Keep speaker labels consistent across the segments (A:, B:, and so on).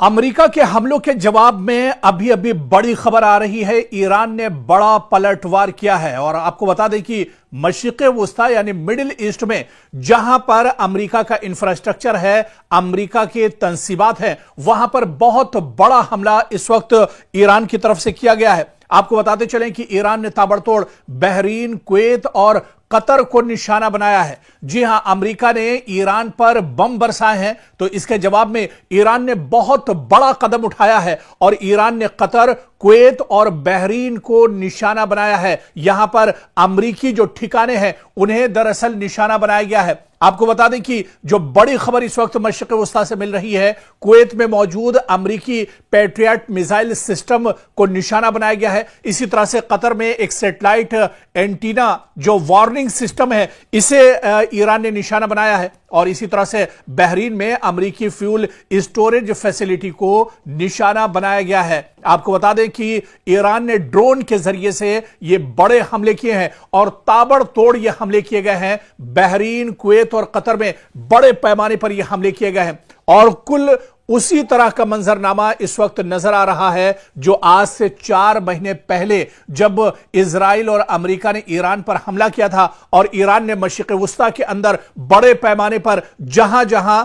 A: America के हमलों के जवाब में अभी अभी बड़ी खबर आ रही है। ईरान ने बड़ा पलटवार किया है और आपको बता दें कि मशरिक़े वुस्ता यानी मिडिल ईस्ट में जहां पर अमेरिका का इंफ्रास्ट्रक्चर है, अमेरिका के तंसीबात हैं, वहां पर बहुत बड़ा हमला इस वक्त ईरान की तरफ से किया गया है। आपको बताते चलें कि ईरान ने ताबड़तोड़ बहरीन, कुवैत और कतर को निशाना बनाया है। जी हां, अमेरिका ने ईरान पर बम बरसाए हैं, तो इसके जवाब में ईरान ने बहुत बड़ा कदम उठाया है और ईरान ने कतर, कुवैत और बहरीन को निशाना बनाया है। यहां पर अमेरिकी जो ठिकाने हैं उन्हें दरअसल निशाना बनाया गया है। आपको बता दें कि जो बड़ी खबर इस वक्त मशरिक़े वुस्ता से मिल रही है, कुवैत में मौजूद अमेरिकी पैट्रियट मिसाइल सिस्टम को निशाना बनाया गया है। इसी तरह से कतर में एक सैटेलाइट एंटीना जो वार्निंग सिस्टम है, इसे ईरान ने निशाना बनाया है और इसी तरह से बहरीन में अमेरिकी फ्यूल स्टोरेज फैसिलिटी को निशाना बनाया गया है। आपको बता दें कि ईरान ने ड्रोन के जरिए से ये बड़े हमले किए हैं और ताबड़तोड़ ये हमले किए गए हैं। बहरीन, कुवैत और कतर में बड़े पैमाने पर ये हमले किए गए हैं और कुल उसी तरह का मंजरनामा इस वक्त नजर आ रहा है जो आज से 4 महीने पहले जब इजराइल और अमेरिका ने ईरान पर हमला किया था और ईरान ने मशरिक़े वुस्ता के अंदर बड़े पैमाने पर जहां जहां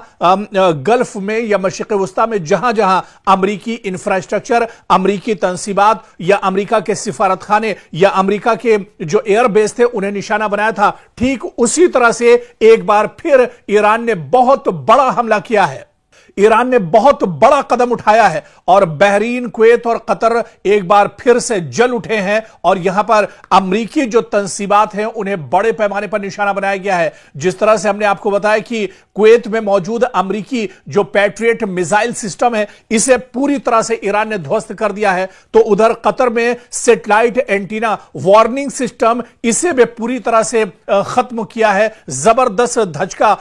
A: गल्फ में या मशरिक़े वुस्ता में जहां जहां अमेरिकी इंफ्रास्ट्रक्चर, अमेरिकी तंसीबात या अमेरिका के सिफारत खाने या अमेरिका के जो एयरबेस थे उन्हें निशाना बनाया था, ठीक उसी तरह से एक बार फिर ईरान ने बहुत बड़ा हमला किया है। ईरान ने बहुत बड़ा कदम उठाया है और बहरीन, कुवैत और कतर एक बार फिर से जल उठे हैं और यहां पर अमेरिकी जो तंसीबात हैं उन्हें बड़े पैमाने पर निशाना बनाया गया है। जिस तरह से हमने आपको बताया कि कुवैत में मौजूद अमेरिकी जो पैट्रियट मिसाइल सिस्टम है, इसे पूरी तरह से ईरान ने ध्वस्त कर दिया है, तो उधर कतर में सैटेलाइट एंटीना वार्निंग सिस्टम, इसे भी पूरी तरह से खत्म किया है। जबरदस्त धचका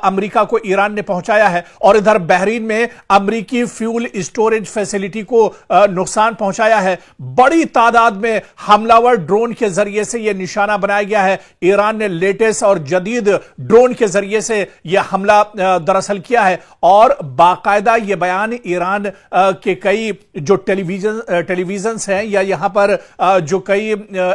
A: अमेरिका को ईरान ने पहुंचाया है और इधर बहरीन में अमेरिकी फ्यूल स्टोरेज फैसिलिटी को नुकसान पहुंचाया है। बड़ी तादाद में हमलावर ड्रोन के जरिए से यह निशाना बनाया गया है। ईरान ने लेटेस्ट और जदीद ड्रोन के जरिए से यह हमला दरअसल किया है और बाकायदा यह बयान ईरान के कई जो टेलीविजन हैं या यहां पर जो कई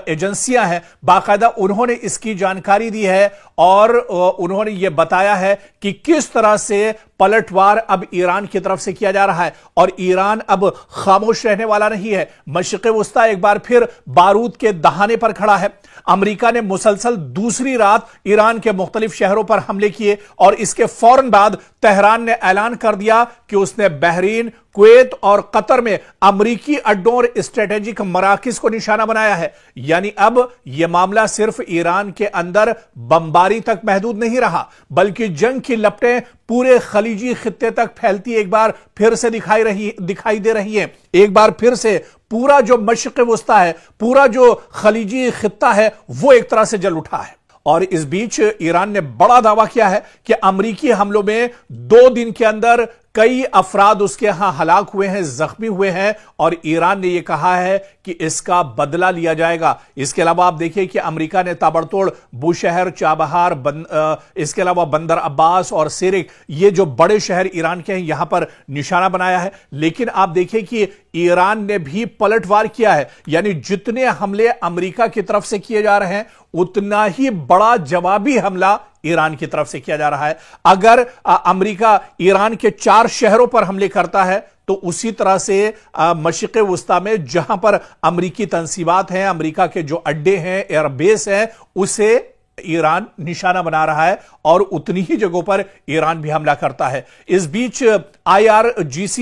A: एजेंसियां हैं, बाकायदा उन्होंने इसकी जानकारी दी है और उन्होंने यह बताया है कि किस तरह से पलटवार अब ईरान की तरफ से किया जा रहा है और ईरान अब खामोश रहने वाला नहीं है। मशरिक़े वुस्ता एक बार फिर बारूद के दहाने पर खड़ा है। अमेरिका ने मुसलसल दूसरी रात ईरान के मुख्तलिफ शहरों पर हमले किए और इसके फौरन बाद तेहरान ने ऐलान कर दिया कि उसने बहरीन, कुवैत और कतर में अमेरिकी अड्डों और स्ट्रेटेजिक मराकिज को निशाना बनाया है। यानी अब यह मामला सिर्फ ईरान के अंदर बमबारी तक महदूद नहीं रहा, बल्कि जंग की लपटें पूरे खलीजी खित्ते तक फैलती एक बार फिर से दिखाई दे रही है। एक बार फिर से पूरा जो मशरिक़े वुस्ता है, पूरा जो खलीजी खित्ता है, वो एक तरह से जल उठा है। और इस बीच ईरान ने बड़ा दावा किया है कि अमेरिकी हमलों में 2 दिन के अंदर कई अफराद उसके यहां हलाक हुए हैं, जख्मी हुए हैं और ईरान ने यह कहा है कि इसका बदला लिया जाएगा। इसके अलावा आप देखिए कि अमेरिका ने ताबड़तोड़ बुशहर, चाबहार, इसके अलावा बंदर अब्बास और सिरिक, ये जो बड़े शहर ईरान के हैं, यहां पर निशाना बनाया है। लेकिन आप देखिए कि ईरान ने भी पलटवार किया है, यानी जितने हमले अमेरिका की तरफ से किए जा रहे हैं उतना ही बड़ा जवाबी हमला ईरान की तरफ से किया जा रहा है। अगर अमेरिका ईरान के 4 शहरों पर हमले करता है तो उसी तरह से मशरिक़े वुस्ता में जहां पर अमेरिकी तंसीबात हैं, अमेरिका के जो अड्डे हैं, एयरबेस हैं, उसे ईरान निशाना बना रहा है और उतनी ही जगहों पर ईरान भी हमला करता है। इस बीच IRGC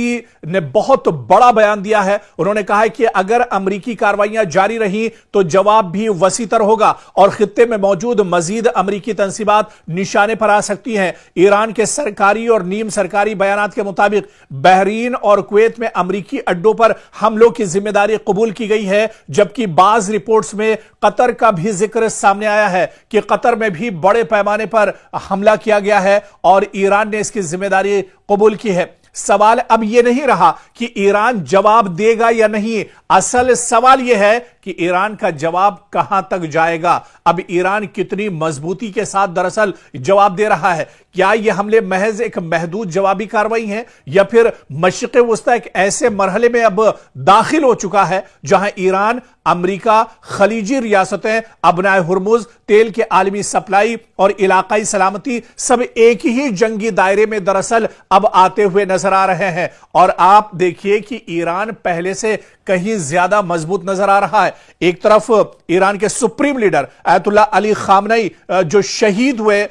A: ने बहुत बड़ा बयान दिया है। उन्होंने कहा है कि अगर अमेरिकी कार्रवाइयां जारी रही तो जवाब भी वसीतर होगा और खित्ते में मौजूद मजीद अमेरिकी तंसीबात निशाने पर आ सकती हैं। ईरान के सरकारी और नीम सरकारी बयानात के मुताबिक बहरीन और कुवैत में अमेरिकी अड्डों पर हमलों की जिम्मेदारी कबूल की गई है, जबकि बाज रिपोर्ट्स में कतर का भी जिक्र सामने आया है कि कतर में भी बड़े पैमाने पर हमला किया गया है और ईरान ने इसकी जिम्मेदारी कबूल की है। सवाल अब यह नहीं रहा कि ईरान जवाब देगा या नहीं, असल सवाल यह है कि ईरान का जवाब कहां तक जाएगा। अब ईरान कितनी मजबूती के साथ दरअसल जवाब दे रहा है, क्या ये हमले महज एक महदूद जवाबी कार्रवाई हैं या फिर मशरिक़ वुस्ता एक ऐसे मरहले में अब दाखिल हो चुका है जहां ईरान, अमेरिका, खलीजी रियासतें, अबनाए हुर्मुज, तेल के आलमी सप्लाई और इलाकाई सलामती सब एक ही जंगी दायरे में दरअसल अब आते हुए नजर आ रहे हैं। और आप देखिए कि ईरान पहले से कहीं ज्यादा मजबूत नजर आ रहा है। एक तरफ ईरान के supreme leader Ayatollah Ali Khamenei जो शहीद हुए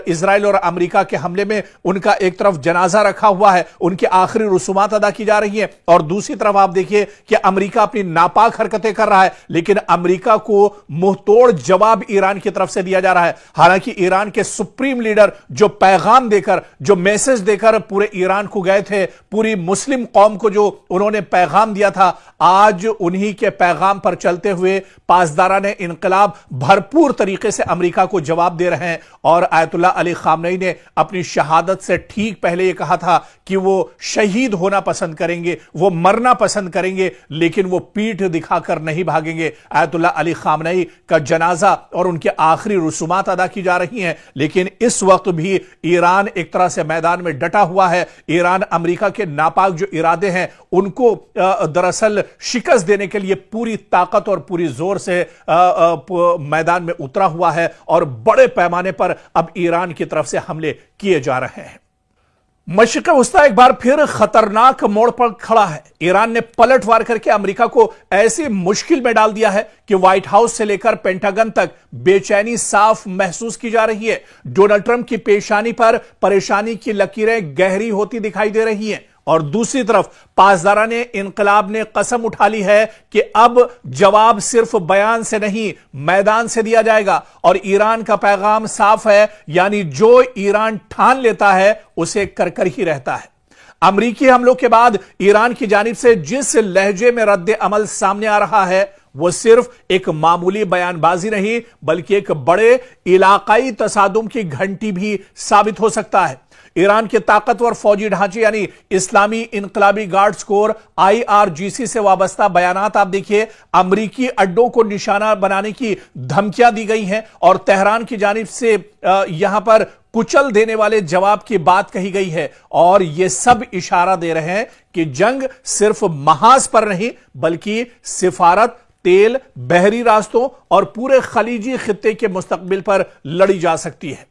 A: इजराइल और अमेरिका के हमले में, उनका एक तरफ जनाजा रखा हुआ है, उनकी आखिरी रसूमात अदा की जा रही है। और दूसरी तरफ आप देखिए कि अमेरिका अपनी नापाक हरकतें कर रहा है, लेकिन अमेरिका को मुंहतोड़ जवाब ईरान की तरफ से दिया जा रहा है। हालांकि ईरान के सुप्रीम लीडर जो पैगाम देकर, जो मैसेज देकर पूरे ईरान को गए थे, पूरी मुस्लिम कौम को जो उन्होंने पैगाम दिया था, आज उन्हीं के पैगाम पर चलते हुए पासदाराने इनकलाब भरपूर तरीके से अमेरिका को जवाब दे रहे हैं। और अयतुल्लाह अली खामनेई ने अपनी शहादत से ठीक पहले यह कहा था कि वो शहीद होना पसंद करेंगे, वो मरना पसंद करेंगे, लेकिन वो पीठ दिखाकर नहीं भागेंगे। अयतुल्लाह अली खामनेई का जनाजा और उनके आखिरी रसूमात अदा की जा रही हैं, लेकिन इस वक्त भी ईरान एक तरह से मैदान में डटा हुआ है। ईरान अमेरिका के नापाक जो इरादे हैं उनको दरअसल शिकस्त देने के लिए पूरी ताकत और पूरी जोर से मैदान में उतरा हुआ है और बड़े पैमाने पर अब ईरान की तरफ से हमले किए जा रहे हैं। मशरिक़ वुस्ता एक बार फिर खतरनाक मोड़ पर खड़ा है। ईरान ने पलटवार करके अमेरिका को ऐसी मुश्किल में डाल दिया है कि व्हाइट हाउस से लेकर पेंटागन तक बेचैनी साफ महसूस की जा रही है। डोनाल्ड ट्रंप की पेशानी पर परेशानी की लकीरें गहरी होती दिखाई दे रही हैं। और दूसरी तरफ पासदाराने इनकलाब ने कसम उठा ली है कि अब जवाब सिर्फ बयान से नहीं, मैदान से दिया जाएगा। और ईरान का पैगाम साफ है, यानी जो ईरान ठान लेता है उसे कर कर ही रहता है। अमरीकी हमलों के बाद ईरान की जानिब से जिस लहजे में रद्द अमल सामने आ रहा है, वो सिर्फ एक मामूली बयानबाजी नहीं, बल्कि एक बड़े इलाकाई तसादुम की घंटी भी साबित हो सकता है। ईरान के ताकतवर फौजी ढांचे यानी इस्लामी इनकलाबी गार्ड्स कोर IRGC से वाबस्ता बयानात आप देखिए, अमरीकी अड्डों को निशाना बनाने की धमकियां दी गई हैं और तेहरान की जानिब से यहां पर कुचल देने वाले जवाब की बात कही गई है। और यह सब इशारा दे रहे हैं कि जंग सिर्फ महाज पर नहीं, बल्कि सिफारत, तेल, बहरी रास्तों और पूरे खलीजी खित्ते के मुस्तकबिल पर लड़ी जा सकती है।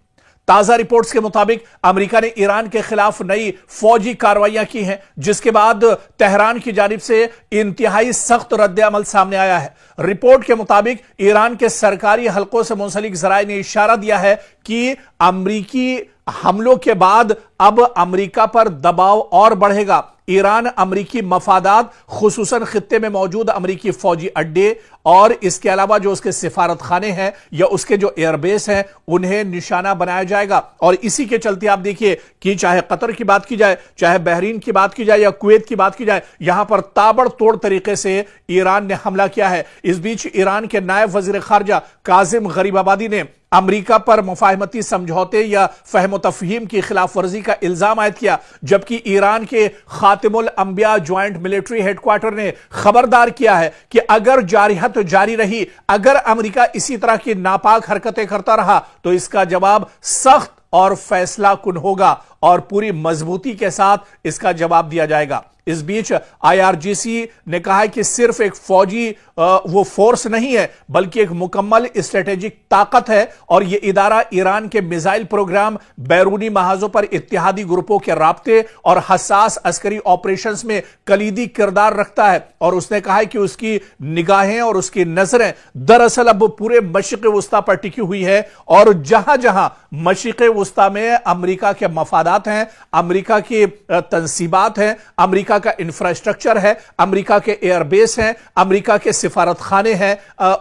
A: ताजा रिपोर्ट्स के मुताबिक अमेरिका ने ईरान के खिलाफ नई फौजी कार्रवाइयां की हैं, जिसके बाद तेहरान की जानिब से इंतहाई सख्त रद्द अमल सामने आया है। रिपोर्ट के मुताबिक ईरान के सरकारी हलकों से मुंसलिक जराए ने इशारा दिया है कि अमरीकी हमलों के बाद अब अमरीका पर दबाव और बढ़ेगा। ईरान अमरीकी मफादात, खुसूसन खित्ते में मौजूद अमरीकी फौजी अड्डे और इसके अलावा जो उसके सिफारत खाने हैं या उसके जो एयरबेस हैं, उन्हें निशाना बनाया जाएगा। और इसी के चलते आप देखिए कि चाहे कतर की बात की जाए, चाहे बहरीन की बात की जाए या कुवैत की बात की जाए, यहां पर ताबड़तोड़ तरीके से ईरान ने हमला किया है। इस बीच ईरान के नायब वजीर खारजा काजिम गरीबाबादी ने अमेरिका पर मुफाहमती समझौते या फहम तफहीम की खिलाफ वर्जी का इल्जाम आयद किया, जबकि ईरान के खातिमुल अंबिया ज्वाइंट मिलिट्री हेडक्वार्टर ने खबरदार किया है कि अगर जारिहत जारी रही, अगर अमेरिका इसी तरह की नापाक हरकतें करता रहा, तो इसका जवाब सख्त और फैसला कुन होगा और पूरी मजबूती के साथ इसका जवाब दिया जाएगा। इस बीच IRGC ने कहा है कि सिर्फ एक फौजी वो फोर्स नहीं है, बल्कि एक मुकम्मल स्ट्रेटेजिक ताकत है और यह इदारा ईरान के मिसाइल प्रोग्राम, बैरूनी महाजों पर इत्तेहादी ग्रुपों के राब्ते और हसास अस्करी ऑपरेशंस में कलीदी किरदार रखता है। और उसने कहा है कि उसकी निगाहें और उसकी नजरें दरअसल अब पूरे मशरिक़ वुस्ता पर टिकी हुई है और जहां जहां मशरिक़ वुस्ता में अमेरिका के मफादात हैं, अमेरिका की तंसीबात हैं, अमेरिका का इंफ्रास्ट्रक्चर है, अमेरिका के एयरबेस हैं, अमेरिका के सिफारत खाने हैं,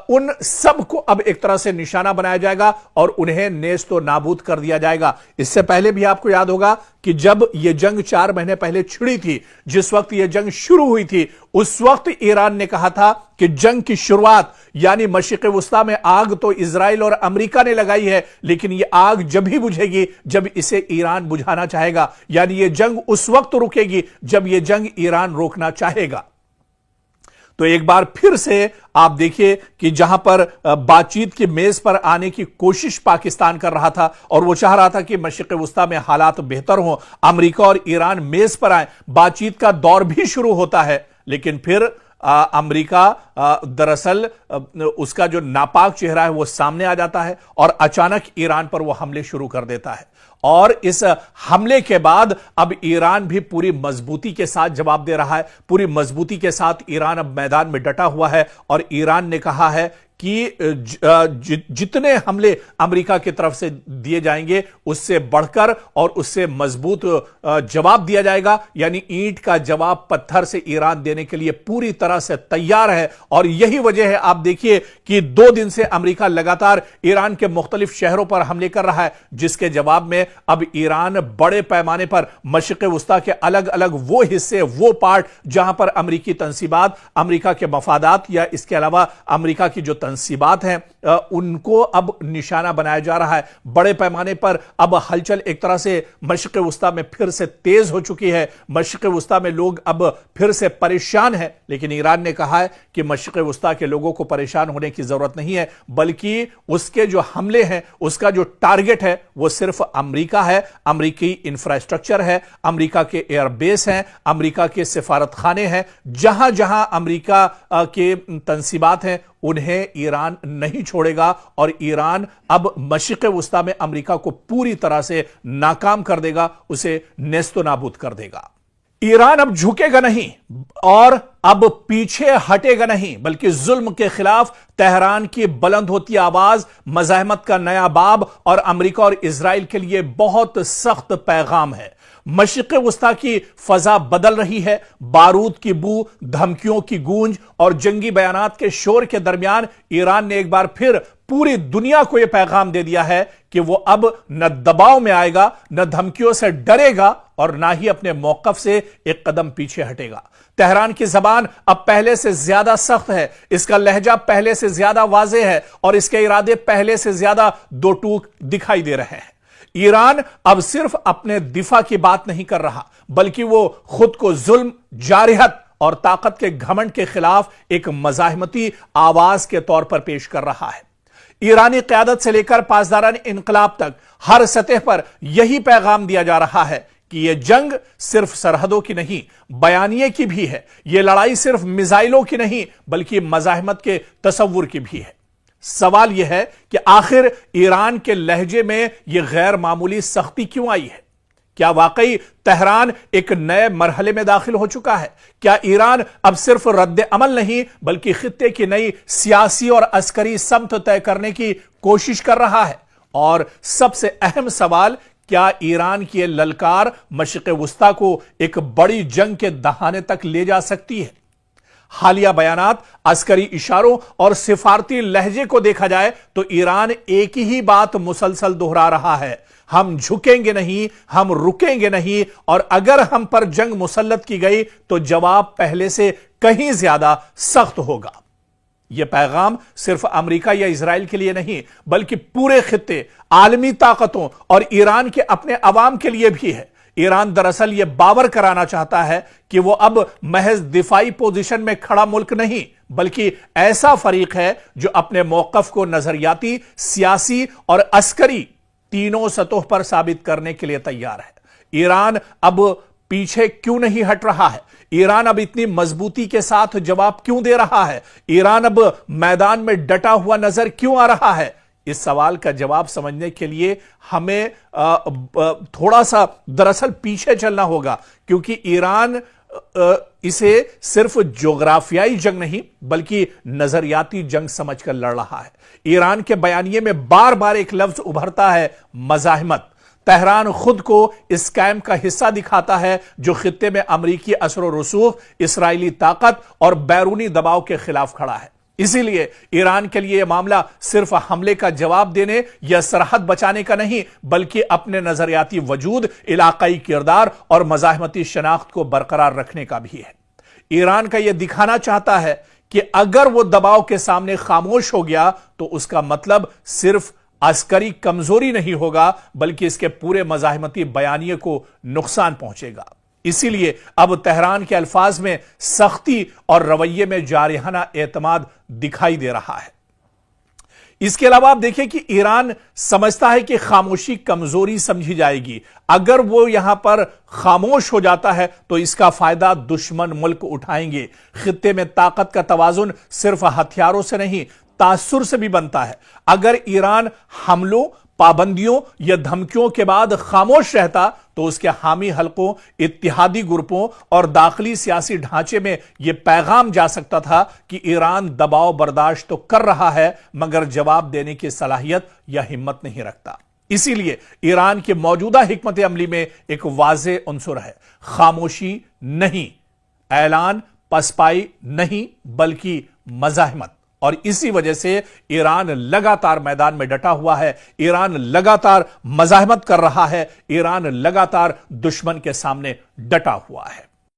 A: उन सब को अब एक तरह से निशाना बनाया जाएगा और उन्हें नेस्तो नाबूद कर दिया जाएगा। इससे पहले भी आपको याद होगा कि जब यह जंग 4 महीने पहले छिड़ी थी, जिस वक्त यह जंग शुरू हुई थी, उस वक्त ईरान ने कहा था कि जंग की शुरुआत यानी मशरिक़ वुस्ता में आग तो इजराइल और अमेरिका ने लगाई है, लेकिन यह आग जब ही बुझेगी जब इसे ईरान बुझाना चाहेगा, यानी यह जंग उस वक्त रुकेगी जब यह जंग ईरान रोकना चाहेगा। तो तो एक बार फिर से आप देखिए कि जहां पर बातचीत की मेज पर आने की कोशिश पाकिस्तान कर रहा था और वो चाह रहा था कि मशरिक़ वुस्ता में हालात बेहतर हों, अमेरिका और ईरान मेज पर आए, बातचीत का दौर भी शुरू होता है, लेकिन फिर अमेरिका दरअसल उसका जो नापाक चेहरा है वो सामने आ जाता है और अचानक ईरान पर वो हमले शुरू कर देता है। और इस हमले के बाद अब ईरान भी पूरी मजबूती के साथ जवाब दे रहा है। पूरी मजबूती के साथ ईरान अब मैदान में डटा हुआ है और ईरान ने कहा है कि जितने हमले अमेरिका की तरफ से दिए जाएंगे उससे बढ़कर और उससे मजबूत जवाब दिया जाएगा, यानी ईंट का जवाब पत्थर से ईरान देने के लिए पूरी तरह से तैयार है। और यही वजह है, आप देखिए कि 2 दिन से अमेरिका लगातार ईरान के मुख्तलिफ शहरों पर हमले कर रहा है, जिसके जवाब में अब ईरान बड़े पैमाने पर मशरिक़ वुस्ता के अलग अलग वो हिस्से, वो पार्ट जहां पर अमेरिकी तंसीबात, अमेरिका के मफादात या इसके अलावा अमेरिका की जो तंसीबात हैं उनको अब निशाना बनाया जा रहा है। बड़े पैमाने पर अब हलचल एक तरह से मशरिक़ वुस्ता में फिर से तेज हो चुकी है। मशरिक़ वुस्ता में लोग अब फिर से परेशान हैं, लेकिन ईरान ने कहा है कि मशरिक़ वुस्ता के लोगों को परेशान होने की जरूरत नहीं है, बल्कि उसके जो हमले हैं, उसका जो टारगेट है वो सिर्फ अमेरिका है, अमेरिकी इंफ्रास्ट्रक्चर है, अमेरिका के एयरबेस हैं, अमेरिका के सिफारत खाने हैं। जहां जहां अमेरिका के तंसीबात हैं उन्हें ईरान नहीं छोड़ेगा और ईरान अब मशरिक़ वुस्ता में अमेरिका को पूरी तरह से नाकाम कर देगा, उसे नेस्तो नाबूद कर देगा। ईरान अब झुकेगा नहीं और अब पीछे हटेगा नहीं, बल्कि जुल्म के खिलाफ तेहरान की बुलंद होती आवाज मज़ाहमत का नया बाब और अमेरिका और इजराइल के लिए बहुत सख्त पैगाम है। मशरिक़ वुस्ता की फजा बदल रही है। बारूद की बू, धमकियों की गूंज और जंगी बयानात के शोर के दरमियान ईरान ने एक बार फिर पूरी दुनिया को यह पैगाम दे दिया है कि वो अब न दबाव में आएगा, न धमकियों से डरेगा और ना ही अपने मौकफ से एक कदम पीछे हटेगा। तेहरान की जबान अब पहले से ज्यादा सख्त है, इसका लहजा पहले से ज्यादा वाज़ेह है और इसके इरादे पहले से ज्यादा दो टूक दिखाई दे रहे हैं। ईरान अब सिर्फ अपने दिफा की बात नहीं कर रहा, बल्कि वो खुद को जुल्म, जारहत और ताकत के घमंड के खिलाफ एक मज़ाहमती आवाज के तौर पर पेश कर रहा है। ईरानी क़यादत से लेकर पासदारान इनकलाब तक हर सतह पर यही पैगाम दिया जा रहा है कि यह जंग सिर्फ सरहदों की नहीं, बयानिए की भी है। यह लड़ाई सिर्फ मिसाइलों की नहीं, बल्कि मज़ाहमत के तसव्वुर की भी है। सवाल यह है कि आखिर ईरान के लहजे में यह गैर मामूली सख्ती क्यों आई है? क्या वाकई तेहरान एक नए मरहले में दाखिल हो चुका है? क्या ईरान अब सिर्फ रद्द अमल नहीं, बल्कि खित्ते की नई सियासी और अस्करी समत तय करने की कोशिश कर रहा है? और सबसे अहम सवाल, क्या ईरान की यह ललकार मशरिक़ वुस्ता को एक बड़ी जंग के दहाने तक ले जा सकती है? हालिया बयानात, अस्करी इशारों और सिफारती लहजे को देखा जाए तो ईरान एक ही बात मुसलसल दोहरा रहा है, हम झुकेंगे नहीं, हम रुकेंगे नहीं, और अगर हम पर जंग मुसल्लत की गई तो जवाब पहले से कहीं ज्यादा सख्त होगा। यह पैगाम सिर्फ अमेरिका या इजराइल के लिए नहीं, बल्कि पूरे खित्ते, आलमी ताकतों और ईरान के अपने अवाम के लिए भी है। ईरान दरअसल यह बावर कराना चाहता है कि वो अब महज दिफाई पोजीशन में खड़ा मुल्क नहीं, बल्कि ऐसा फरीक है जो अपने मौकफ को नजरियाती, सियासी और अस्करी तीनों सतहों पर साबित करने के लिए तैयार है। ईरान अब पीछे क्यों नहीं हट रहा है? ईरान अब इतनी मजबूती के साथ जवाब क्यों दे रहा है? ईरान अब मैदान में डटा हुआ नजर क्यों आ रहा है? इस सवाल का जवाब समझने के लिए हमें थोड़ा सा दरअसल पीछे चलना होगा, क्योंकि ईरान इसे सिर्फ जोग्राफियाई जंग नहीं, बल्कि नजरियाती जंग समझकर लड़ रहा है। ईरान के बयानिए में बार बार एक लफ्ज उभरता है, मज़ाहमत। तेहरान खुद को इस कैंप का हिस्सा दिखाता है जो खित्ते में अमरीकी असर और रसूख, इसराइली ताकत और बैरूनी दबाव के खिलाफ खड़ा है। इसीलिए ईरान के लिए यह मामला सिर्फ हमले का जवाब देने या सरहद बचाने का नहीं, बल्कि अपने नजरियाती वजूद, इलाकाई किरदार और मज़ाहमती शनाख्त को बरकरार रखने का भी है। ईरान का यह दिखाना चाहता है कि अगर वो दबाव के सामने खामोश हो गया तो उसका मतलब सिर्फ अस्करी कमजोरी नहीं होगा, बल्कि इसके पूरे मज़ाहमती बयानिए को नुकसान पहुंचेगा। इसीलिए अब तेहरान के अल्फाज में सख्ती और रवैये में जारिहाना एतमाद दिखाई दे रहा है। इसके अलावा आप देखिए कि ईरान समझता है कि खामोशी कमजोरी समझी जाएगी। अगर वो यहां पर खामोश हो जाता है तो इसका फायदा दुश्मन मुल्क उठाएंगे। खित्ते में ताकत का तवाजुन सिर्फ हथियारों से नहीं, तासुर से भी बनता है। अगर ईरान हमलों, पाबंदियों या धमकियों के बाद खामोश रहता तो उसके हामी हलकों, इत्तेहादी ग्रुपों और दाखिली सियासी ढांचे में यह पैगाम जा सकता था कि ईरान दबाव बर्दाश्त तो कर रहा है मगर जवाब देने की सलाहियत या हिम्मत नहीं रखता। इसीलिए ईरान के मौजूदा हिकमत अमली में एक वाज़ेह उन्सुर है, खामोशी नहीं, ऐलान, पसपाई नहीं, बल्कि मज़ाहमत। और इसी वजह से ईरान लगातार मैदान में डटा हुआ है, ईरान लगातार मज़ाहमत कर रहा है, ईरान लगातार दुश्मन के सामने डटा हुआ है।